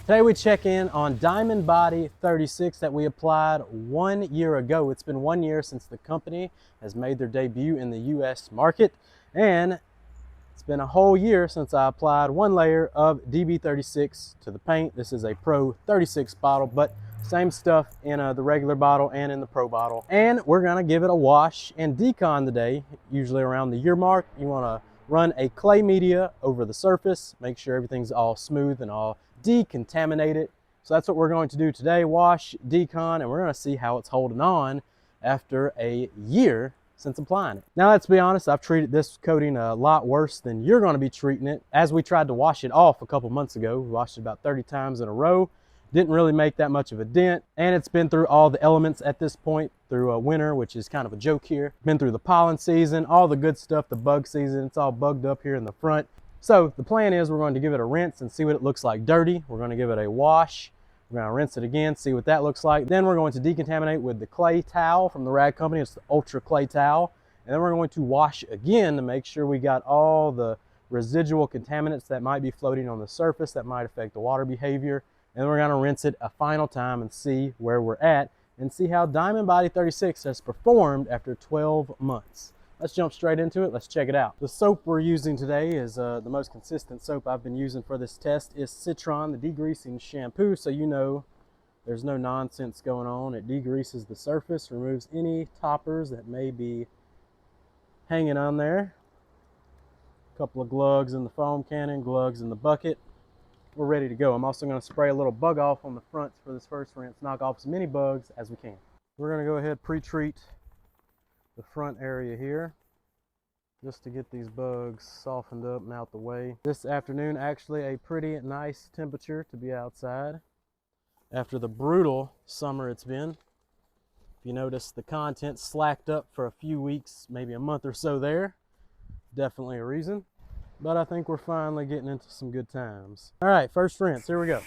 Today we check in on Diamond Body 36 that we applied 1 year ago. It's been 1 year since the company has made their debut in the US market, and it's been a whole year since I applied one layer of DB36 to the paint. This is a Pro 36 bottle, but same stuff in the regular bottle and in the Pro bottle. And we're gonna give it a wash and decon today. Usually around the year mark, you wanna run a clay media over the surface, make sure everything's all smooth and all decontaminated. So that's what we're going to do today, wash, decon, and we're gonna see how it's holding on after a year since applying it. Now let's be honest, I've treated this coating a lot worse than you're gonna be treating it. As we tried to wash it off a couple months ago, we washed it about 30 times in a row. Didn't really make that much of a dent, and it's been through all the elements at this point, through a winter, which is kind of a joke here. Been through the pollen season, all the good stuff, the bug season. It's all bugged up here in the front. So the plan is we're going to give it a rinse and see what it looks like dirty. We're going to give it a wash. We're going to rinse it again, see what that looks like. Then we're going to decontaminate with the clay towel from the rag company. It's the Ultra Clay Towel. And then we're going to wash again to make sure we got all the residual contaminants that might be floating on the surface that might affect the water behavior. And then we're going to rinse it a final time and see where we're at and see how Diamond Body 36 has performed after 12 months. Let's jump straight into it. Let's check it out. The soap we're using today is the most consistent soap I've been using for this test is Citron, the degreasing shampoo. So you know there's no nonsense going on. It degreases the surface, removes any toppers that may be hanging on there. A couple of glugs in the foam cannon, glugs in the bucket. We're ready to go. I'm also going to spray a little bug off on the fronts for this first rinse, knock off as many bugs as we can. We're going to go ahead pre-treat the front area here just to get these bugs softened up and out the way. This afternoon, actually a pretty nice temperature to be outside after the brutal summer it's been. If you notice, the content slacked up for a few weeks, maybe a month or so there. Definitely a reason. But I think we're finally getting into some good times. All right, first rinse, here we go.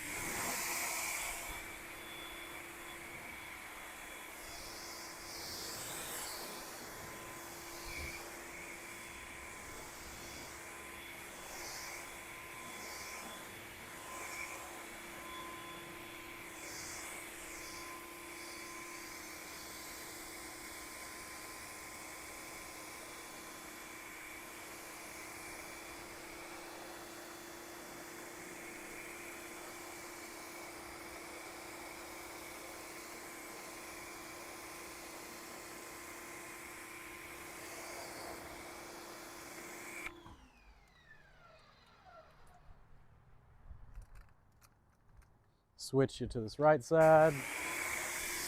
Switch it to this right side.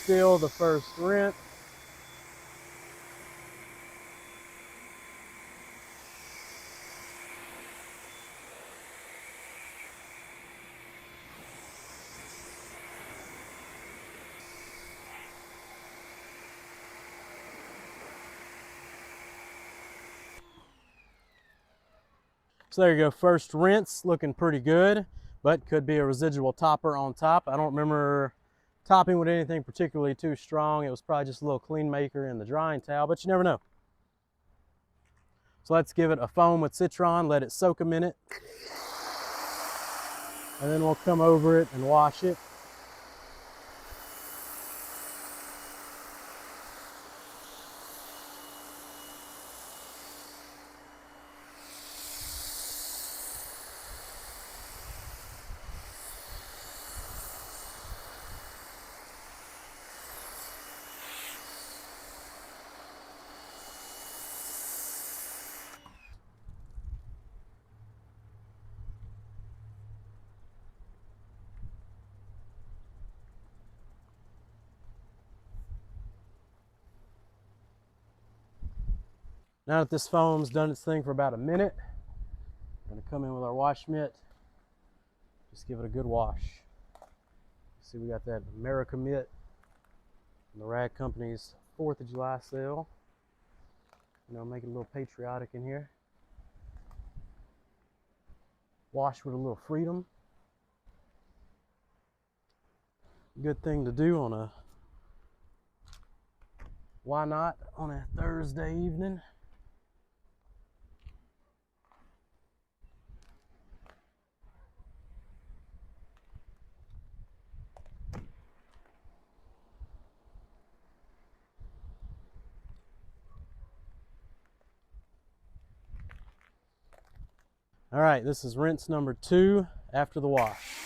Still the first rinse. So there you go, first rinse, looking pretty good, but could be a residual topper on top. I don't remember topping with anything particularly too strong. It was probably just a little clean maker in the drying towel, but you never know. So let's give it a foam with Citron, let it soak a minute, and then we'll come over it and wash it. Now that this foam's done its thing for about a minute, we're gonna come in with our wash mitt, just give it a good wash. See, we got that America mitt from the Rag Company's 4th of July sale. You know, make it a little patriotic in here. Wash with a little freedom. Good thing to do on a, why not, on a Thursday evening. All right, this is rinse number 2 after the wash.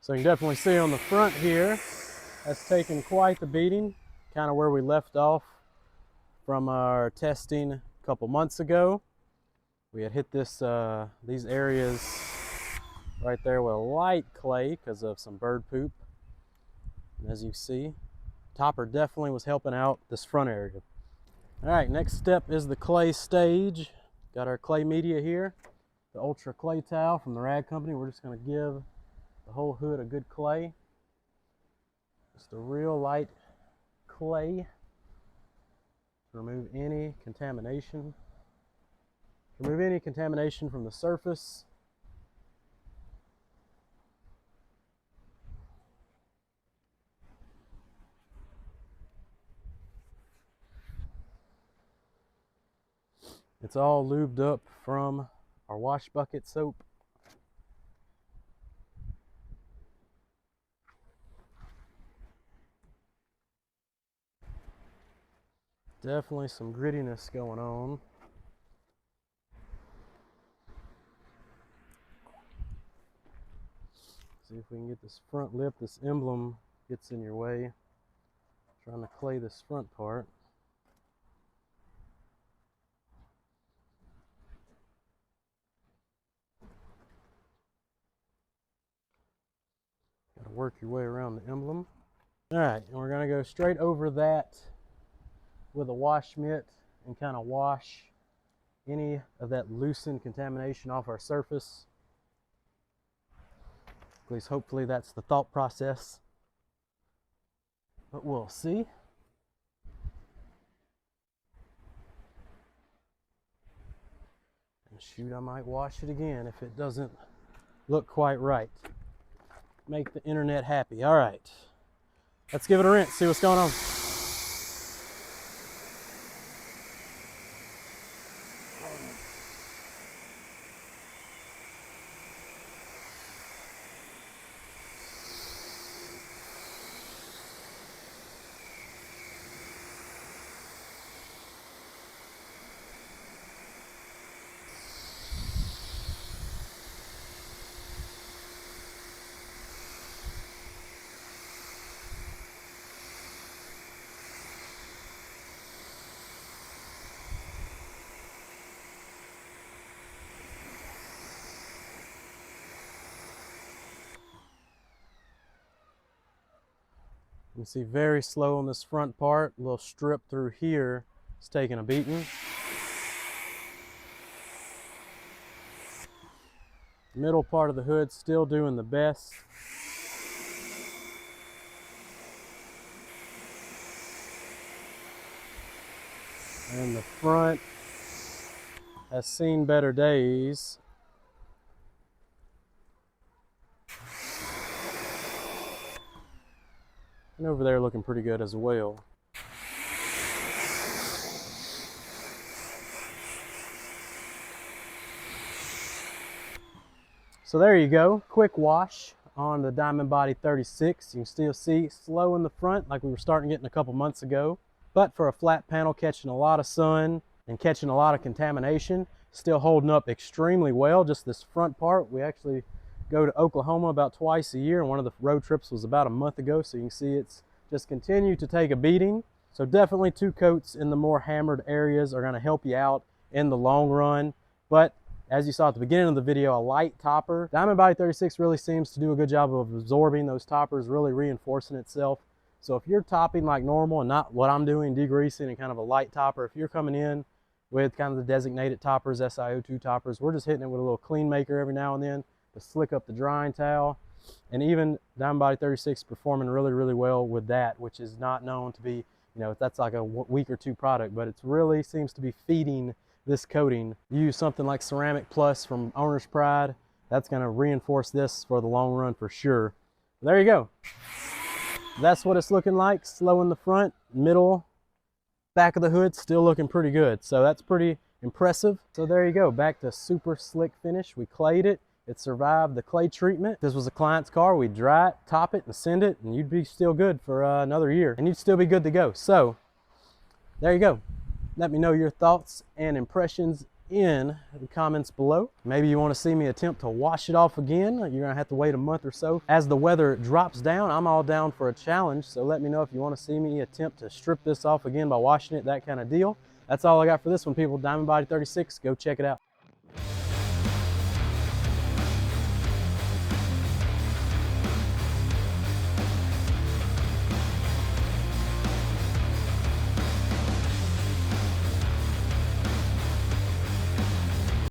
So you can definitely see on the front here, that's taken quite the beating, kind of where we left off from our testing a couple months ago. We had hit this, these areas right there with a light clay because of some bird poop. And as you see, topper definitely was helping out this front area. All right, next step is the clay stage. Got our clay media here, the Ultra Clay Towel from the Rag Company. We're just going to give the whole hood a good clay. Just a real light clay to remove any contamination. Remove any contamination from the surface. It's all lubed up from our wash bucket soap. Definitely some grittiness going on. See if we can get this front lip, this emblem gets in your way. Trying to clay this front part. Got to work your way around the emblem. All right, and we're going to go straight over that with a wash mitt and kind of wash any of that loosened contamination off our surface. At least hopefully that's the thought process, but we'll see. And shoot, I might wash it again if it doesn't look quite right. Make the internet happy. All right, let's give it a rinse, see what's going on. You can see very slow on this front part. A little strip through here is taking a beating. Middle part of the hood still doing the best. And the front has seen better days. And over there looking pretty good as well. So there you go, quick wash on the Diamond Body 36. You can still see slow in the front like we were starting getting a couple months ago. But for a flat panel catching a lot of sun and catching a lot of contamination, still holding up extremely well. Just this front part, we actually go to Oklahoma about twice a year, and one of the road trips was about a month ago, so you can see it's just continued to take a beating. So definitely 2 coats in the more hammered areas are going to help you out in the long run. But as you saw at the beginning of the video, a light topper, Diamond Body 36 really seems to do a good job of absorbing those toppers, really reinforcing itself. So if you're topping like normal and not what I'm doing, degreasing and kind of a light topper, if you're coming in with kind of the designated toppers, SiO2 toppers, we're just hitting it with a little clean maker every now and then to slick up the drying towel. And even Diamond Body 36 performing really, really well with that, which is not known to be, you know, that's like a week or 2 product, but it really seems to be feeding this coating. You use something like Ceramic Plus from Owner's Pride, that's going to reinforce this for the long run for sure. There you go. That's what it's looking like. Slow in the front, middle, back of the hood, still looking pretty good. So that's pretty impressive. So there you go, back to super slick finish. We clayed it. It survived the clay treatment. This was a client's car. We'd dry it, top it, and send it, and you'd be still good for another year, and you'd still be good to go. So there you go. Let me know your thoughts and impressions in the comments below. Maybe you want to see me attempt to wash it off again. You're gonna have to wait a month or so. As the weather drops down, I'm all down for a challenge, so let me know if you want to see me attempt to strip this off again by washing it, that kind of deal. That's all I got for this one, people. Diamond Body 36, go check it out.